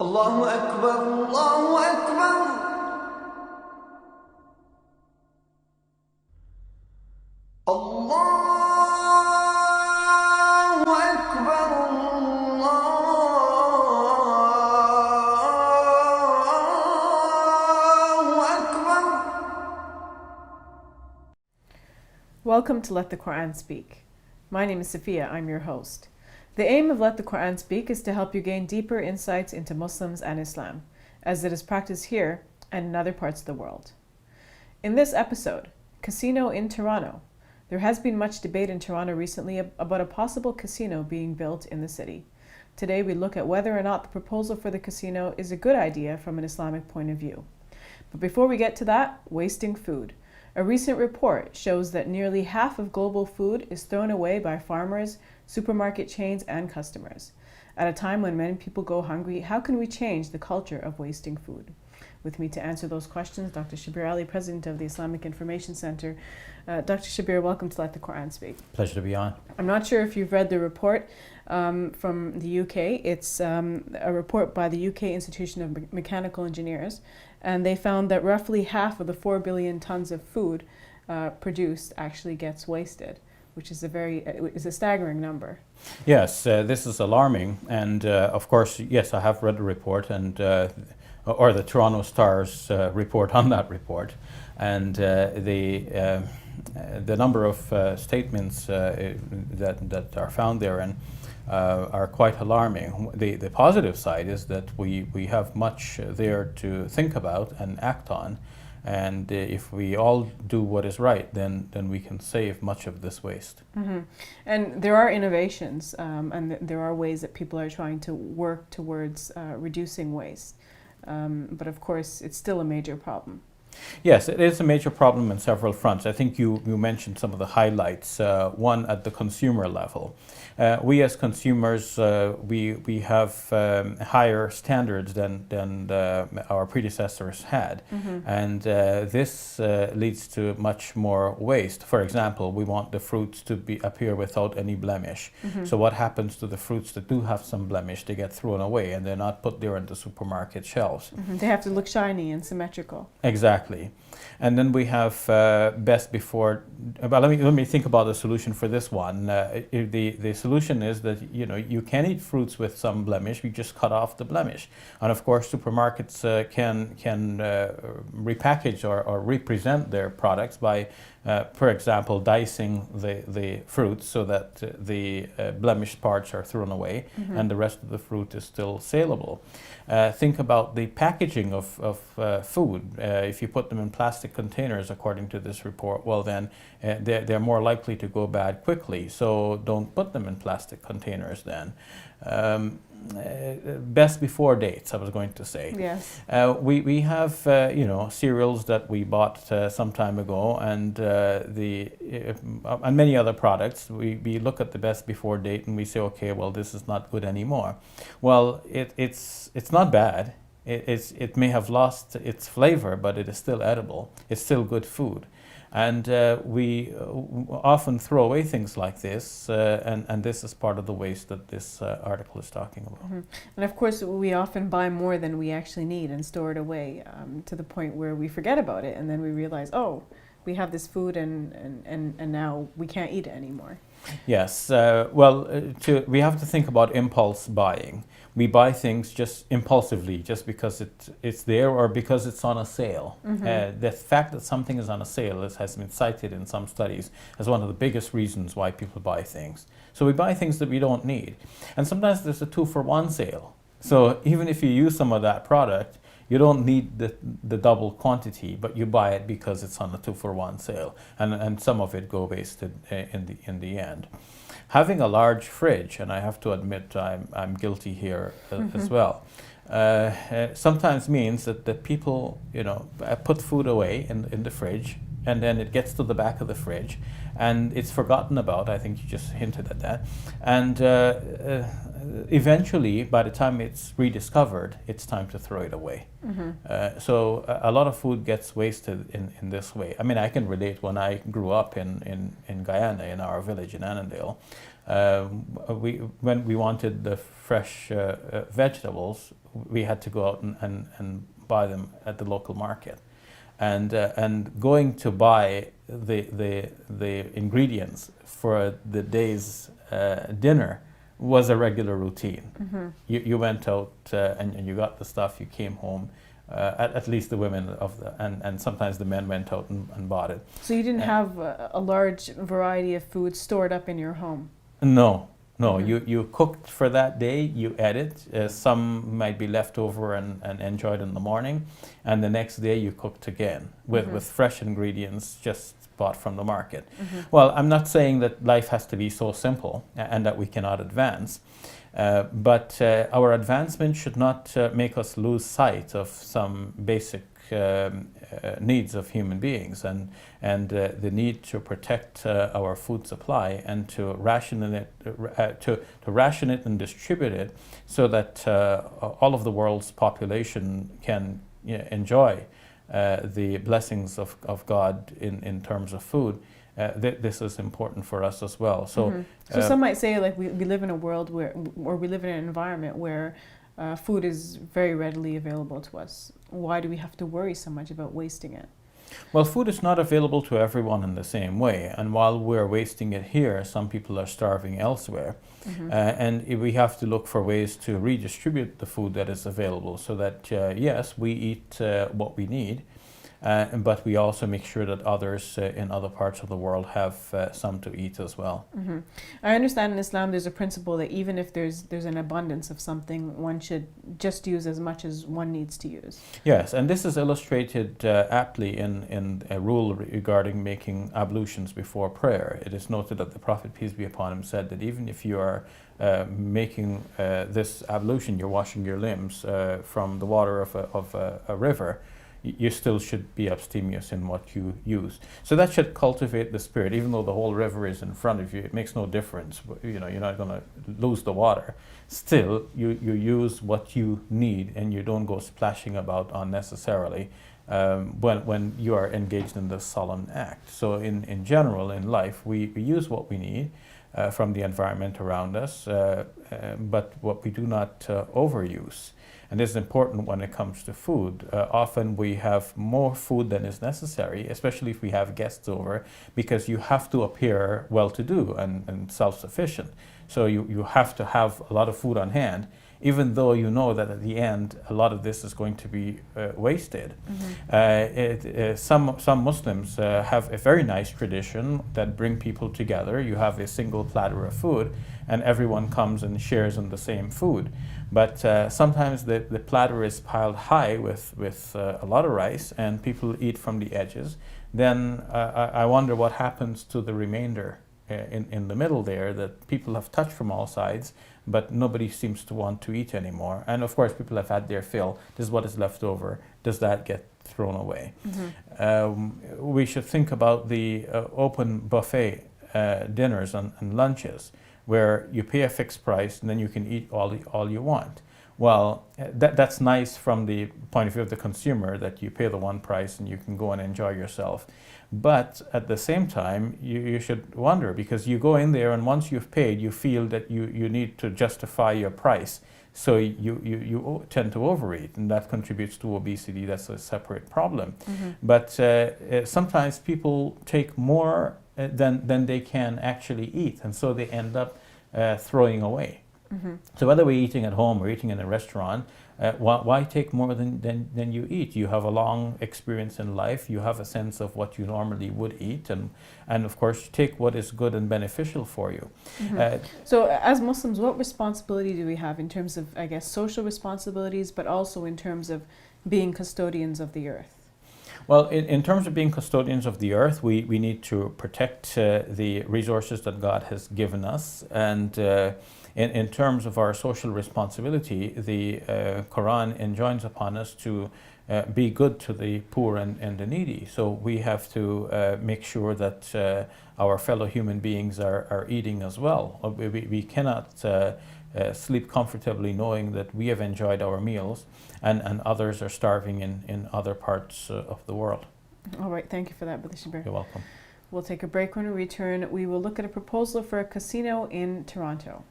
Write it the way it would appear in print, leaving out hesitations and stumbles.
الله أكبر الله أكبر الله أكبر الله أكبر. Welcome to Let the Quran Speak. My name is Sophia, I'm your host. The aim of Let the Quran Speak is to help you gain deeper insights into Muslims and Islam, as it is practiced here and in other parts of the world. In this episode, Casino in Toronto. There has been much debate in Toronto recently about a possible casino being built in the city. Today we look at whether or not the proposal for the casino is a good idea from an Islamic point of view. But before we get to that, wasting food. A recent report shows that nearly half of global food is thrown away by farmers, supermarket chains, and customers. At a time when many people go hungry, how can we change the culture of wasting food? With me to answer those questions, Dr. Shabir Ali, President of the Islamic Information Center. Dr. Shabir, welcome to Let the Quran Speak. Pleasure to be on. I'm not sure if you've read the report from the UK. It's a report by the UK Institution of Mechanical Engineers, and they found that roughly half of the 4 billion tons of food produced actually gets wasted, which is a staggering number. Yes, this is alarming, and of course, yes, I have read the report or the Toronto Star's report on that report, and the number of statements that are found there and are quite alarming. The positive side is that we have much there to think about and act on, and if we all do what is right, then we can save much of this waste. Mm-hmm. And there are innovations, and there are ways that people are trying to work towards reducing waste. But of course, it's still a major problem. Yes, it is a major problem in several fronts. I think you mentioned some of the highlights. One, at the consumer level. We as consumers, we have higher standards than our predecessors had. Mm-hmm. And this leads to much more waste. For example, we want the fruits to appear without any blemish. Mm-hmm. So what happens to the fruits that do have some blemish? They get thrown away and they're not put there on the supermarket shelves. Mm-hmm. They have to look shiny and symmetrical. Exactly. And then we have best before. But let me think about the solution for this one. The solution is that you can eat fruits with some blemish. We just cut off the blemish, and of course supermarkets can repackage or represent their products by, for example, dicing the fruits so that the blemished parts are thrown away, Mm-hmm. and the rest of the fruit is still saleable. Think about the packaging of food. If you put them in plastic containers, according to this report, well then they're more likely to go bad quickly. So don't put them in plastic containers then. Best before dates, I was going to say. Yes. We have cereals that we bought some time ago, and and many other products. We look at the best before date and we say, okay, well, this is not good anymore. Well, it's not bad. It may have lost its flavor, but it is still edible. It's still good food. And we often throw away things like this, and this is part of the waste that this article is talking about. Mm-hmm. And of course, we often buy more than we actually need and store it away to the point where we forget about it, and then we realize, oh, we have this food and now we can't eat it anymore. Yes, we have to think about impulse buying. We buy things just impulsively, just because it's there or because it's on a sale. Mm-hmm. The fact that something is on a sale has been cited in some studies as one of the biggest reasons why people buy things. So we buy things that we don't need. And sometimes there's a 2-for-1 sale. So even if you use some of that product, you don't need the double quantity, but you buy it because it's on a 2-for-1 sale, and some of it go wasted in the end. Having a large fridge, and I have to admit I'm guilty here Mm-hmm. as well, sometimes means that people put food away in the fridge, and then it gets to the back of the fridge, and it's forgotten about. I think you just hinted at that, and eventually, by the time it's rediscovered, it's time to throw it away. Mm-hmm. So a lot of food gets wasted in this way. I mean, I can relate. When I grew up in Guyana, in our village in Annandale, when we wanted the fresh vegetables, we had to go out and buy them at the local market. And going to buy the ingredients for the day's dinner was a regular routine. You went out and you got the stuff, you came home, at least the women and sometimes the men went out and bought it. So you didn't have a large variety of food stored up in your home? No. You cooked for that day, you ate it. Some might be left over and enjoyed in the morning, and the next day you cooked again with fresh ingredients just bought from the market. Well, I'm not saying that life has to be so simple and that we cannot advance, but our advancement should not make us lose sight of some basic needs of human beings, and the need to protect our food supply and to ration it, to ration it and distribute it, so that all of the world's population can enjoy the blessings of God in terms of food. This is important for us as well. So, so some might say, like, we live in a world or we live in an environment where food is very readily available to us. Why do we have to worry so much about wasting it? Well, food is not available to everyone in the same way, and while we're wasting it here, some people are starving elsewhere. And we have to look for ways to redistribute the food that is available, so that yes, we eat what we need, but we also make sure that others in other parts of the world have some to eat as well. I understand in Islam there's a principle that even if there's an abundance of something, one should just use as much as one needs to use. Yes, and this is illustrated aptly in a rule regarding making ablutions before prayer. It is noted that the Prophet, peace be upon him, said that even if you are making this ablution, you're washing your limbs from the water of a river, you still should be abstemious in what you use. So that should cultivate the spirit. Even though the whole river is in front of you, it makes no difference. You know, you're not going to lose the water. Still, you use what you need, and you don't go splashing about unnecessarily when you are engaged in this solemn act. So in general, in life, we use what we need from the environment around us, but what we do not overuse. And this is important when it comes to food. Often we have more food than is necessary, especially if we have guests over, because you have to appear well-to-do and self-sufficient. So you have to have a lot of food on hand, even though you know that at the end a lot of this is going to be wasted. Some Muslims have a very nice tradition that bring people together. You have a single platter of food, and everyone comes and shares in the same food. But sometimes the platter is piled high with a lot of rice, and people eat from the edges. Then I wonder what happens to the remainder in the middle there, that people have touched from all sides, but nobody seems to want to eat anymore. And of course, people have had their fill. This is what is left over. Does that get thrown away? We should think about the open buffet dinners and lunches, where you pay a fixed price and then you can eat all you want. Well, that's nice from the point of view of the consumer, that you pay the one price and you can go and enjoy yourself. But at the same time, you should wonder, because you go in there and once you've paid, you feel that you need to justify your price. So you tend to overeat, and that contributes to obesity. That's a separate problem. But sometimes people take more than they can actually eat, and so they end up throwing away. So whether we're eating at home or eating in a restaurant, why take more than you eat? You have a long experience in life. You have a sense of what you normally would eat, and of course take what is good and beneficial for you. So as Muslims, what responsibility do we have in terms of, I guess, social responsibilities, but also in terms of being custodians of the earth? Well, in terms of being custodians of the earth, we need to protect the resources that God has given us. And in terms of our social responsibility, the Quran enjoins upon us to be good to the poor and the needy. So we have to make sure that our fellow human beings are eating as well. We cannot sleep comfortably knowing that we have enjoyed our meals and others are starving in other parts of the world. All right, thank you for that, Brother Shabir. You're welcome. We'll take a break. When we return, we will look at a proposal for a casino in Toronto.